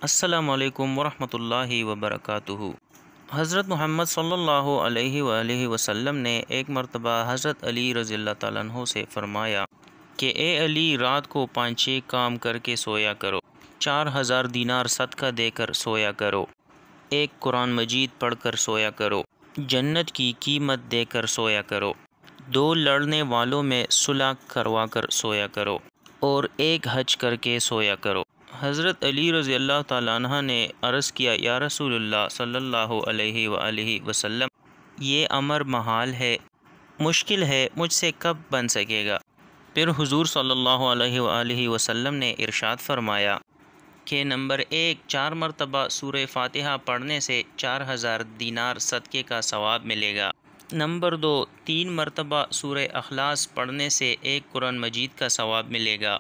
السلام علیکم ورحمۃ اللہ وبرکاتہ۔ حضرت محمد صلی اللہ علیہ وآلہ وسلم نے ایک مرتبہ حضرت علی رضی اللہ تعالیٰ عنہ سے فرمایا کہ اے علی، رات کو 5 کام کر کے سویا کرو، 4000 دینار صدقہ دے کر سویا کرو، ایک قرآن مجید پڑھ کر سویا کرو، جنت کی قیمت دے کر سویا کرو، 2 لڑنے والوں میں صلح کروا کر سویا کرو، اور ایک حج کر کے سویا کرو۔ حضرت علی رضی اللہ تعالیٰ عنہ نے عرض کیا، یا رسول اللہ صلی اللہ علیہ وآلہ وسلم، یہ امر محال ہے، مشکل ہے، مجھ سے کب بن سکے گا؟ پھر حضور صلی اللہ علیہ وآلہ وسلم نے ارشاد فرمایا کہ نمبر 1، 4 مرتبہ سورہ فاتحہ پڑھنے سے 4000 دینار صدقے کا ثواب ملے گا۔ نمبر 2، 3 مرتبہ سورہ اخلاص پڑھنے سے 1 قرآن مجید کا ثواب ملے گا۔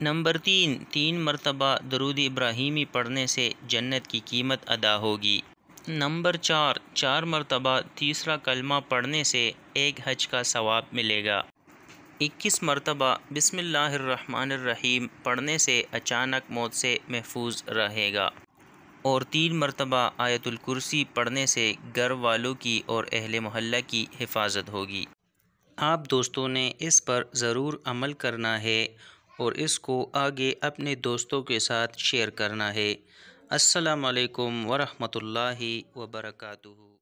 نمبر 3، 3 مرتبہ درود ابراہیمی پڑھنے سے جنت کی قیمت ادا ہوگی۔ نمبر 4، 4 مرتبہ تیسرا کلمہ پڑھنے سے 1 حج کا ثواب ملے گا۔ 21 مرتبہ بسم اللہ الرحمن الرحیم پڑھنے سے اچانک موت سے محفوظ رہے گا، اور 3 مرتبہ آیت الکرسی پڑھنے سے گھر والوں کی اور اہل محلہ کی حفاظت ہوگی۔ آپ دوستوں نے اس پر ضرور عمل کرنا ہے اور اس کو آگے اپنے دوستوں کے ساتھ شیئر کرنا ہے۔ السلام علیکم ورحمۃ اللہ وبرکاتہ۔